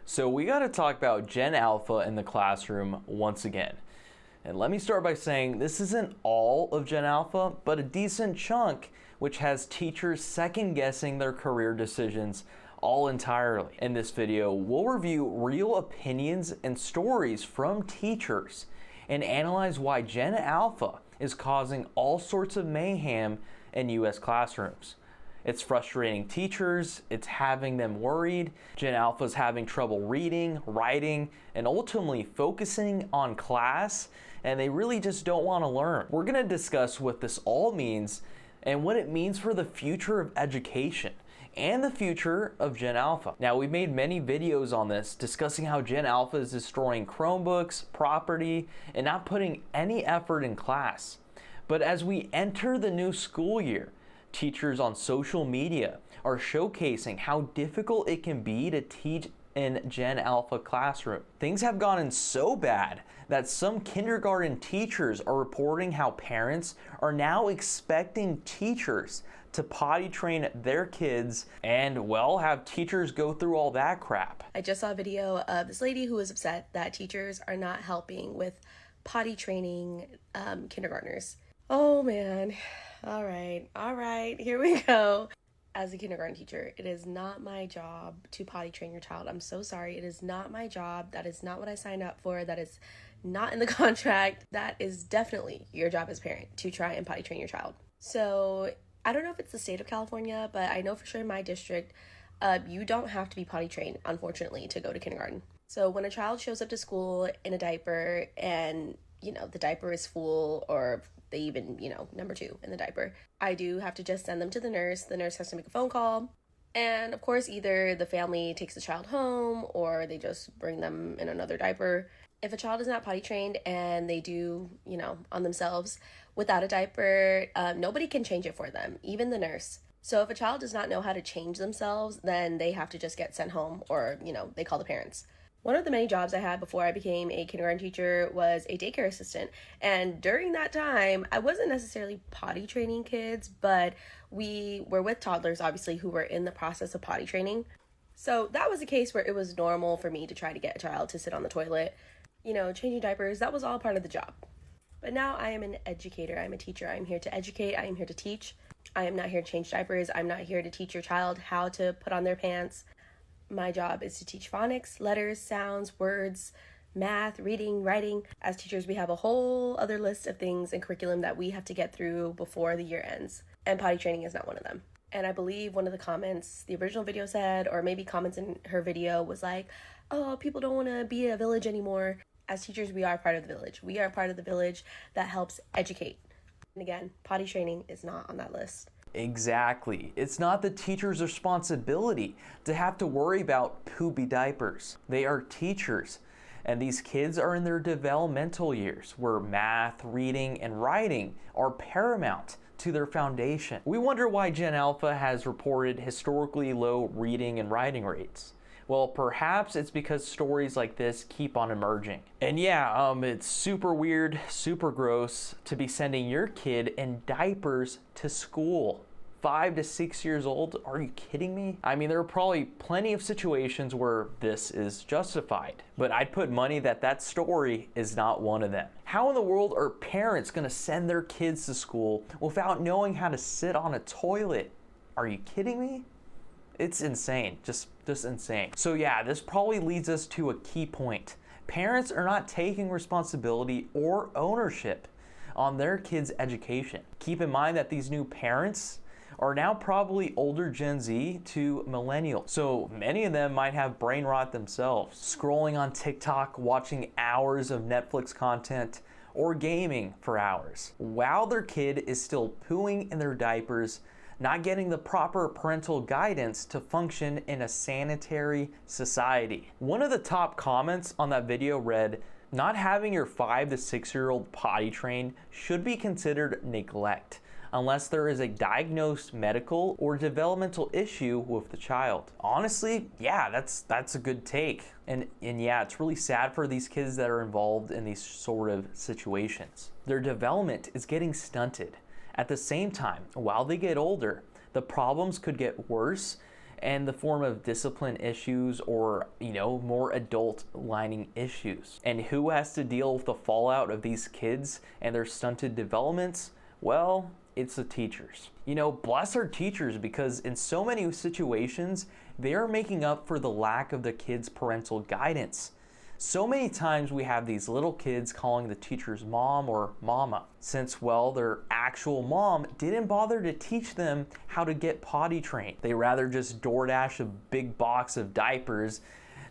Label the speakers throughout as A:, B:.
A: So we got to talk about Gen Alpha in the classroom once again. And let me start by saying this isn't all of Gen Alpha, but a decent chunk, which has teachers second guessing their career decisions all entirely. In this video, we'll review real opinions and stories from teachers and analyze why Gen Alpha is causing all sorts of mayhem in US classrooms. It's frustrating teachers, it's having them worried. Gen Alpha is having trouble reading, writing, and ultimately focusing on class, and they really just don't want to learn. We're going to discuss what this all means and what it means for the future of education and the future of Gen Alpha. Now, we've made many videos on this discussing how Gen Alpha is destroying Chromebooks, property, and not putting any effort in class. But as we enter the new school year, teachers on social media are showcasing how difficult it can be to teach in Gen Alpha classroom. Things have gotten so bad that some kindergarten teachers are reporting how parents are now expecting teachers to potty train their kids and, well, have teachers go through all that crap.
B: I just saw a video of this lady who was upset that teachers are not helping with potty training kindergartners. Oh man. All right, here we go. As a kindergarten teacher, it is not my job to potty train your child. I'm so sorry. It is not my job. That is not what I signed up for. That is not in the contract. That is definitely your job as a parent to try and potty train your child. So I don't know if it's the state of California, but I know for sure in my district, you don't have to be potty trained, unfortunately, to go to kindergarten. So when a child shows up to school in a diaper and, the diaper is full, or they even, number 2 in the diaper, I do have to just send them to the nurse. The nurse has to make a phone call. And of course, either the family takes the child home or they just bring them in another diaper. If a child is not potty trained and they do, on themselves without a diaper, nobody can change it for them, even the nurse. So if a child does not know how to change themselves, then they have to just get sent home, or, they call the parents. One of the many jobs I had before I became a kindergarten teacher was a daycare assistant. And during that time, I wasn't necessarily potty training kids, but we were with toddlers, obviously, who were in the process of potty training. So that was a case where it was normal for me to try to get a child to sit on the toilet, changing diapers. That was all part of the job. But now I am an educator. I'm a teacher. I'm here to educate. I am here to teach. I am not here to change diapers. I'm not here to teach your child how to put on their pants. My job is to teach phonics, letters, sounds, words, math, reading, writing. As teachers, we have a whole other list of things and curriculum that we have to get through before the year ends. And potty training is not one of them. And I believe one of the comments the original video said, or maybe comments in her video, was like, oh, people don't want to be a village anymore. As teachers, we are part of the village. We are part of the village that helps educate. And again, potty training is not on that list.
A: Exactly. It's not the teacher's responsibility to have to worry about poopy diapers. They are teachers, and these kids are in their developmental years where math, reading, and writing are paramount to their foundation. We wonder why Gen Alpha has reported historically low reading and writing rates. Well, perhaps it's because stories like this keep on emerging. And yeah, it's super weird, super gross to be sending your kid in diapers to school. 5 to 6 years old? Are you kidding me? I mean, there are probably plenty of situations where this is justified, but I'd put money that that story is not one of them. How in the world are parents gonna send their kids to school without knowing how to sit on a toilet? Are you kidding me? It's insane, just insane. So yeah, this probably leads us to a key point. Parents are not taking responsibility or ownership on their kids' education. Keep in mind that these new parents are now probably older Gen Z to millennials. So many of them might have brain rot themselves, scrolling on TikTok, watching hours of Netflix content, or gaming for hours, while their kid is still pooing in their diapers, not getting the proper parental guidance to function in a sanitary society. One of the top comments on that video read, "Not having your 5 to 6-year-old potty trained should be considered neglect, unless there is a diagnosed medical or developmental issue with the child." Honestly, yeah, that's a good take. And yeah, it's really sad for these kids that are involved in these sort of situations. Their development is getting stunted. At the same time, while they get older, the problems could get worse and the form of discipline issues or, more adult lining issues. And who has to deal with the fallout of these kids and their stunted developments? Well, it's the teachers. Bless our teachers, because in so many situations, they are making up for the lack of the kids' parental guidance. So many times we have these little kids calling the teacher's mom or mama, since, their actual mom didn't bother to teach them how to get potty trained. They rather just DoorDash a big box of diapers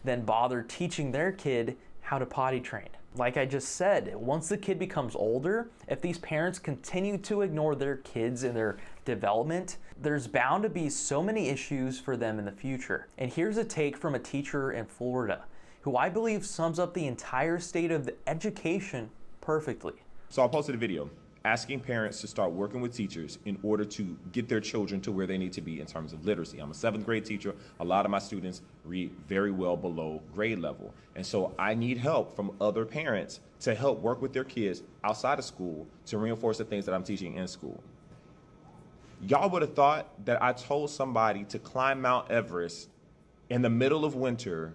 A: than bother teaching their kid how to potty train. Like I just said, once the kid becomes older, if these parents continue to ignore their kids and their development, there's bound to be so many issues for them in the future. And here's a take from a teacher in Florida, who I believe sums up the entire state of the education perfectly.
C: So I posted a video asking parents to start working with teachers in order to get their children to where they need to be in terms of literacy. I'm a 7th grade teacher. A lot of my students read very well below grade level. And so I need help from other parents to help work with their kids outside of school to reinforce the things that I'm teaching in school. Y'all would have thought that I told somebody to climb Mount Everest in the middle of winter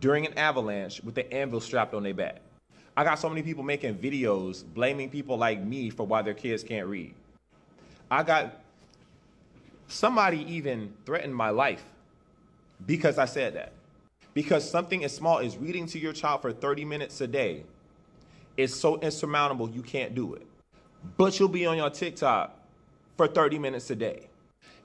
C: during an avalanche with the anvil strapped on their back. I got so many people making videos blaming people like me for why their kids can't read. I got somebody even threatened my life because I said that. Because something as small as reading to your child for 30 minutes a day is so insurmountable you can't do it. But you'll be on your TikTok for 30 minutes a day.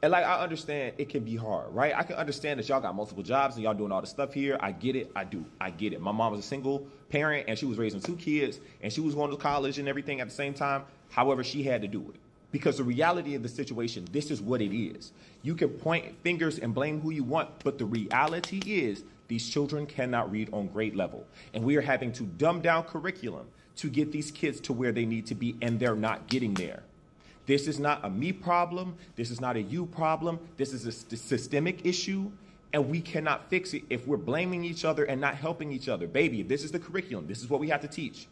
C: And I understand it can be hard, right? I can understand that y'all got multiple jobs and y'all doing all this stuff here. I get it, I do, I get it. My mom was a single parent and she was raising 2 kids and she was going to college and everything at the same time. However, she had to do it. Because the reality of the situation, this is what it is. You can point fingers and blame who you want, but the reality is these children cannot read on grade level. And we are having to dumb down curriculum to get these kids to where they need to be, and they're not getting there. This is not a me problem. This is not a you problem. This is a systemic issue, and we cannot fix it if we're blaming each other and not helping each other. Baby, this is the curriculum. This is what we have to teach.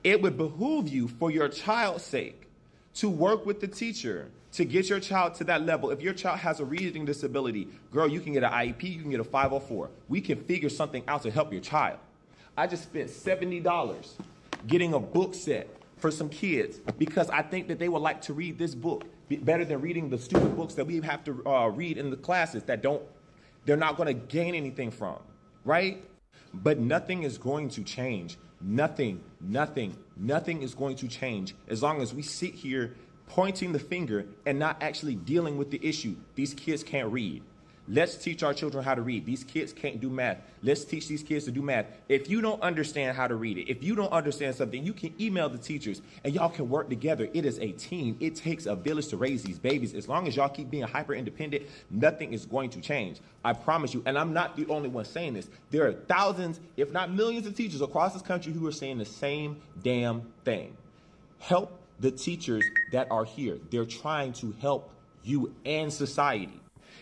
C: It would behoove you, for your child's sake, to work with the teacher to get your child to that level. If your child has a reading disability, girl, you can get an IEP, you can get a 504. We can figure something out to help your child. I just spent $70 getting a book set for some kids because I think that they would like to read this book better than reading the stupid books that we have to read in the classes that they're not going to gain anything from, right? But nothing is going to change. Nothing is going to change as long as we sit here pointing the finger and not actually dealing with the issue. These kids can't read. Let's teach our children how to read. These kids can't do math. Let's teach these kids to do math. If you don't understand how to read it, if you don't understand something, you can email the teachers and y'all can work together. It is a team. It takes a village to raise these babies. As long as y'all keep being hyper independent, nothing is going to change. I promise you. And I'm not the only one saying this. There are thousands, if not millions of teachers across this country who are saying the same damn thing. Help the teachers that are here. They're trying to help you and society.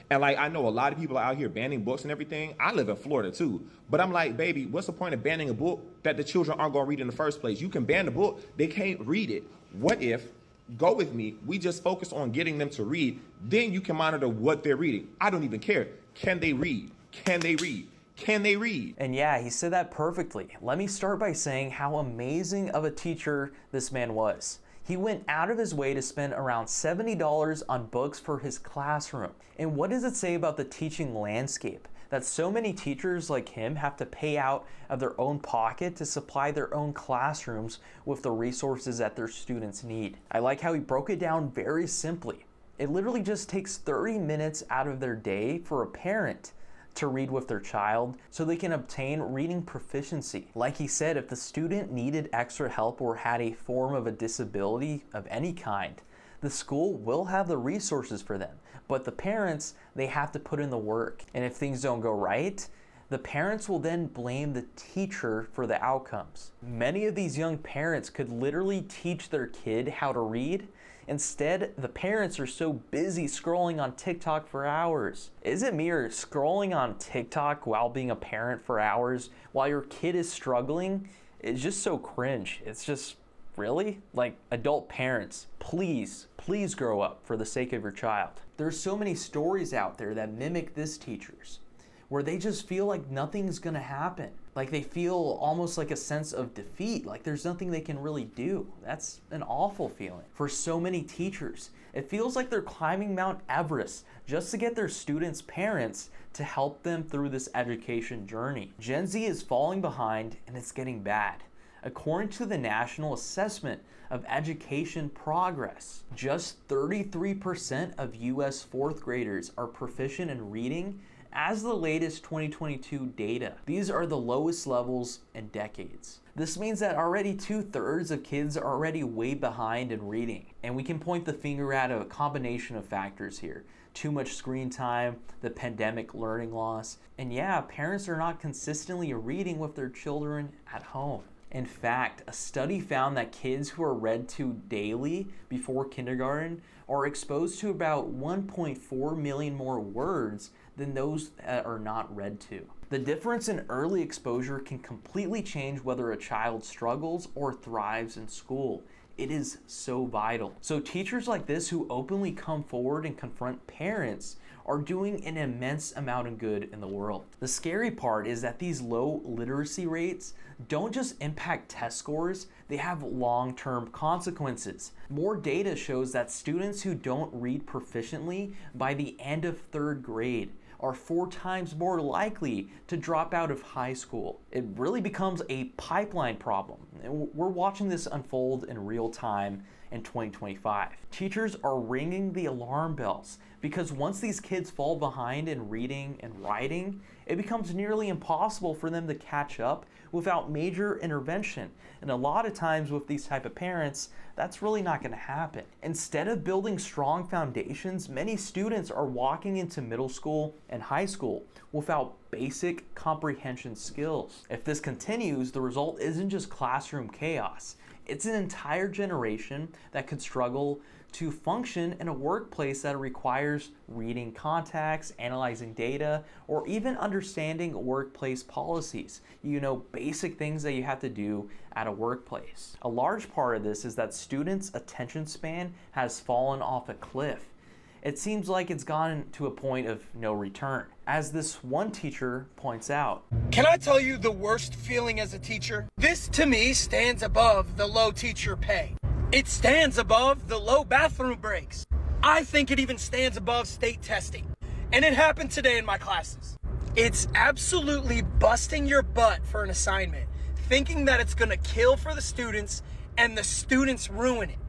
C: And I know a lot of people are out here banning books and everything. I live in Florida too. But I'm like, baby, what's the point of banning a book that the children aren't going to read in the first place? You can ban the book. They can't read it. What if, go with me, we just focus on getting them to read. Then you can monitor what they're reading. I don't even care. Can they read? Can they read? Can they read?
A: And yeah, he said that perfectly. Let me start by saying how amazing of a teacher this man was. He went out of his way to spend around $70 on books for his classroom. And what does it say about the teaching landscape that so many teachers like him have to pay out of their own pocket to supply their own classrooms with the resources that their students need? I like how he broke it down very simply. It literally just takes 30 minutes out of their day for a parent to read with their child so they can obtain reading proficiency. Like he said, if the student needed extra help or had a form of a disability of any kind, the school will have the resources for them. But the parents, they have to put in the work. And if things don't go right, the parents will then blame the teacher for the outcomes. Many of these young parents could literally teach their kid how to read. Instead, the parents are so busy scrolling on TikTok for hours. Is it me, or scrolling on TikTok while being a parent for hours while your kid is struggling is just so cringe? It's just really? Like, adult parents, please grow up for the sake of your child. There's so many stories out there that mimic this teachers, where they just feel like nothing's gonna happen. Like they feel almost like a sense of defeat, like there's nothing they can really do. That's an awful feeling. For so many teachers, it feels like they're climbing Mount Everest just to get their students' parents to help them through this education journey. Gen Z is falling behind and it's getting bad. According to the National Assessment of Education Progress, just 33% of US fourth graders are proficient in reading as the latest 2022 data. These are the lowest levels in decades. This means that already 2/3 of kids are already way behind in reading. And we can point the finger at a combination of factors here. Too much screen time, the pandemic learning loss, and yeah, parents are not consistently reading with their children at home. In fact, a study found that kids who are read to daily before kindergarten are exposed to about 1.4 million more words than those that are not read to. The difference in early exposure can completely change whether a child struggles or thrives in school. It is so vital. So teachers like this who openly come forward and confront parents are doing an immense amount of good in the world. The scary part is that these low literacy rates don't just impact test scores, they have long-term consequences. More data shows that students who don't read proficiently by the end of 3rd grade are 4 times more likely to drop out of high school. It really becomes a pipeline problem. We're watching this unfold in real time in 2025. Teachers are ringing the alarm bells because once these kids fall behind in reading and writing, it becomes nearly impossible for them to catch up without major intervention. And a lot of times with these type of parents, that's really not going to happen. Instead of building strong foundations, many students are walking into middle school and high school without basic comprehension skills. If this continues, the result isn't just classroom chaos. It's an entire generation that could struggle to function in a workplace that requires reading contacts, analyzing data, or even understanding workplace policies. You know, basic things that you have to do at a workplace. A large part of this is that students' attention span has fallen off a cliff. It seems like it's gone to a point of no return. As this one teacher points out,
D: can I tell you the worst feeling as a teacher? This to me stands above the low teacher pay. It stands above the low bathroom breaks. I think it even stands above state testing. And it happened today in my classes. It's absolutely busting your butt for an assignment, thinking that it's gonna kill for the students and the students ruin it.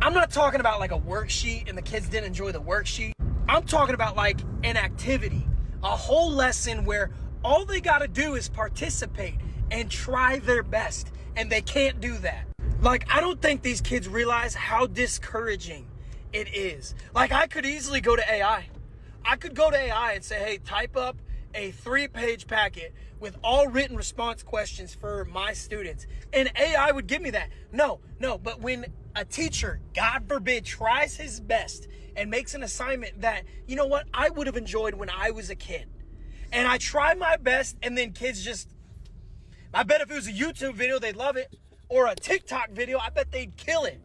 D: I'm not talking about like a worksheet and the kids didn't enjoy the worksheet. I'm talking about like an activity, a whole lesson where all they gotta do is participate and try their best, and they can't do that. Like, I don't think these kids realize how discouraging it is. Like, I could easily go to AI. I could go to AI and say, hey, type up a 3-page packet with all written response questions for my students. And AI would give me that. No, but when a teacher, God forbid, tries his best and makes an assignment that, you know what, I would have enjoyed when I was a kid. And I try my best, and then kids just, I bet if it was a YouTube video, they'd love it. Or a TikTok video, I bet they'd kill it.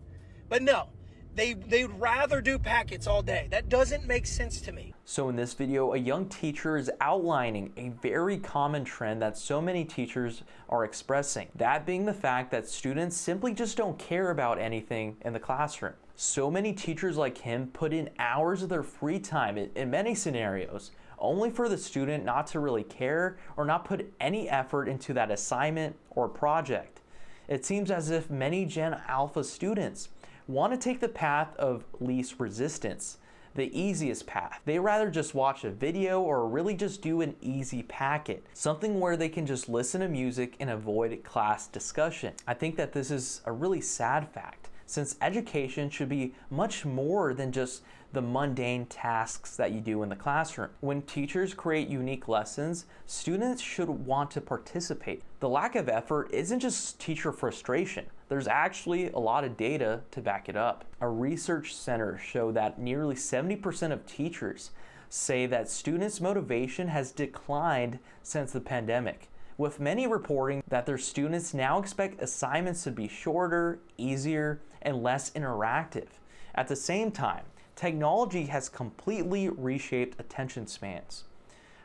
D: But no, they'd rather do packets all day. That doesn't make sense to me.
A: so in this video, a young teacher is outlining a very common trend that so many teachers are expressing. That being the fact that students simply just don't care about anything in the classroom. So many teachers like him put in hours of their free time in many scenarios, only for the student not to really care or not put any effort into that assignment or project. It seems as if many Gen Alpha students want to take the path of least resistance, the easiest path. They rather just watch a video or really just do an easy packet, something where they can just listen to music and avoid class discussion. I think that this is a really sad fact, since education should be much more than just the mundane tasks that you do in the classroom. When teachers create unique lessons, students should want to participate. The lack of effort isn't just teacher frustration. There's actually a lot of data to back it up. A research center showed that nearly 70% of teachers say that students' motivation has declined since the pandemic, with many reporting that their students now expect assignments to be shorter, easier, and less interactive. At the same time, technology has completely reshaped attention spans.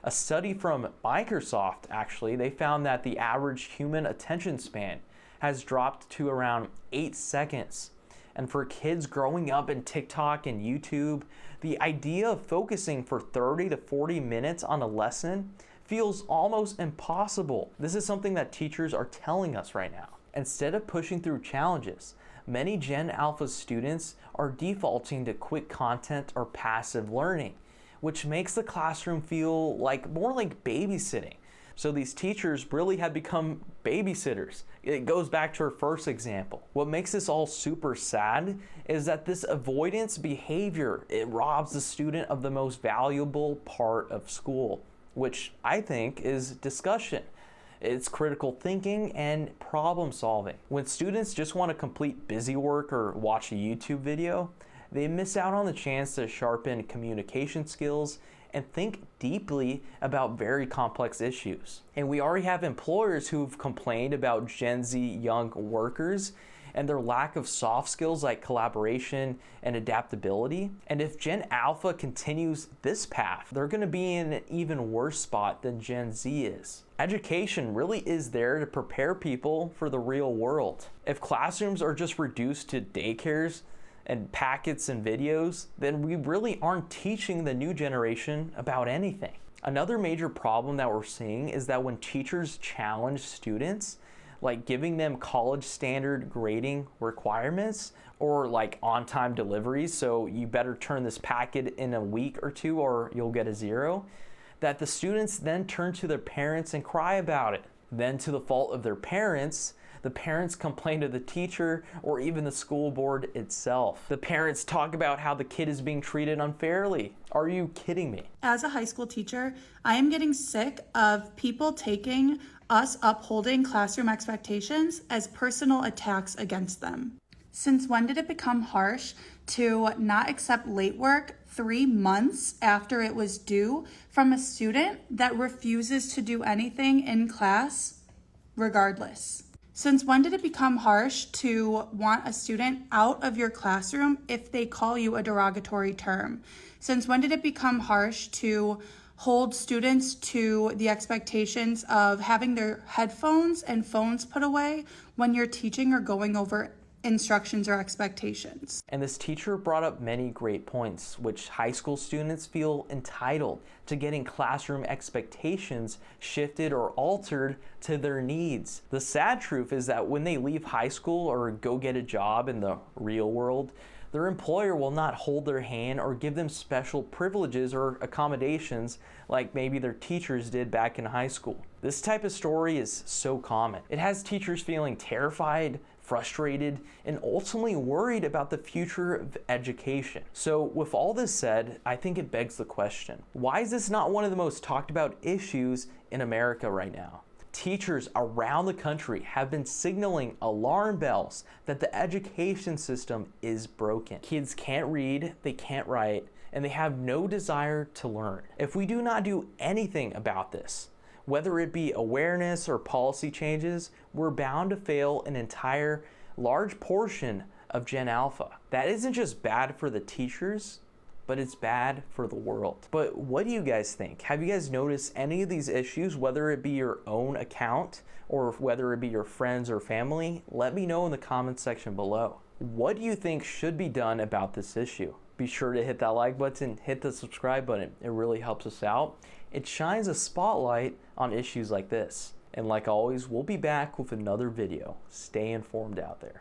A: A study from Microsoft, actually, they found that the average human attention span has dropped to around 8 seconds. And for kids growing up in TikTok and YouTube, the idea of focusing for 30 to 40 minutes on a lesson feels almost impossible. This is something that teachers are telling us right now. Instead of pushing through challenges, many Gen Alpha students are defaulting to quick content or passive learning, which makes the classroom feel more like babysitting. So these teachers really have become babysitters. It goes back to our first example. What makes this all super sad is that this avoidance behavior, it robs the student of the most valuable part of school, which I think is discussion. It's critical thinking and problem solving. When students just want to complete busy work or watch a YouTube video, they miss out on the chance to sharpen communication skills and think deeply about very complex issues. And we already have employers who've complained about Gen Z young workers and their lack of soft skills like collaboration and adaptability. And if Gen Alpha continues this path, they're gonna be in an even worse spot than Gen Z is. Education really is there to prepare people for the real world. If classrooms are just reduced to daycares and packets and videos, then we really aren't teaching the new generation about anything. Another major problem that we're seeing is that when teachers challenge students, like giving them college standard grading requirements or like on-time deliveries, so you better turn this packet in a week or two or you'll get a 0, that the students then turn to their parents and cry about it. Then to the fault of their parents, the parents complain to the teacher or even the school board itself. The parents talk about how the kid is being treated unfairly. Are you kidding me?
E: As a high school teacher, I am getting sick of people taking us upholding classroom expectations as personal attacks against them. Since when did it become harsh to not accept late work 3 months after it was due from a student that refuses to do anything in class regardless? Since when did it become harsh to want a student out of your classroom if they call you a derogatory term? Since when did it become harsh to hold students to the expectations of having their headphones and phones put away when you're teaching or going over instructions or expectations?
A: And this teacher brought up many great points, which high school students feel entitled to getting classroom expectations shifted or altered to their needs. The sad truth is that when they leave high school or go get a job in the real world, their employer will not hold their hand or give them special privileges or accommodations like maybe their teachers did back in high school. This type of story is so common. It has teachers feeling terrified, frustrated, and ultimately worried about the future of education. So with all this said, I think it begs the question, why is this not one of the most talked about issues in America right now? Teachers around the country have been signaling alarm bells that the education system is broken. Kids can't read, they can't write, and they have no desire to learn. If we do not do anything about this, whether it be awareness or policy changes, we're bound to fail an entire large portion of Gen Alpha. That isn't just bad for the teachers, but it's bad for the world. But what do you guys think? Have you guys noticed any of these issues, whether it be your own account or whether it be your friends or family? Let me know in the comments section below. What do you think should be done about this issue? Be sure to hit that like button, hit the subscribe button. It really helps us out. It shines a spotlight on issues like this. And like always, we'll be back with another video. Stay informed out there.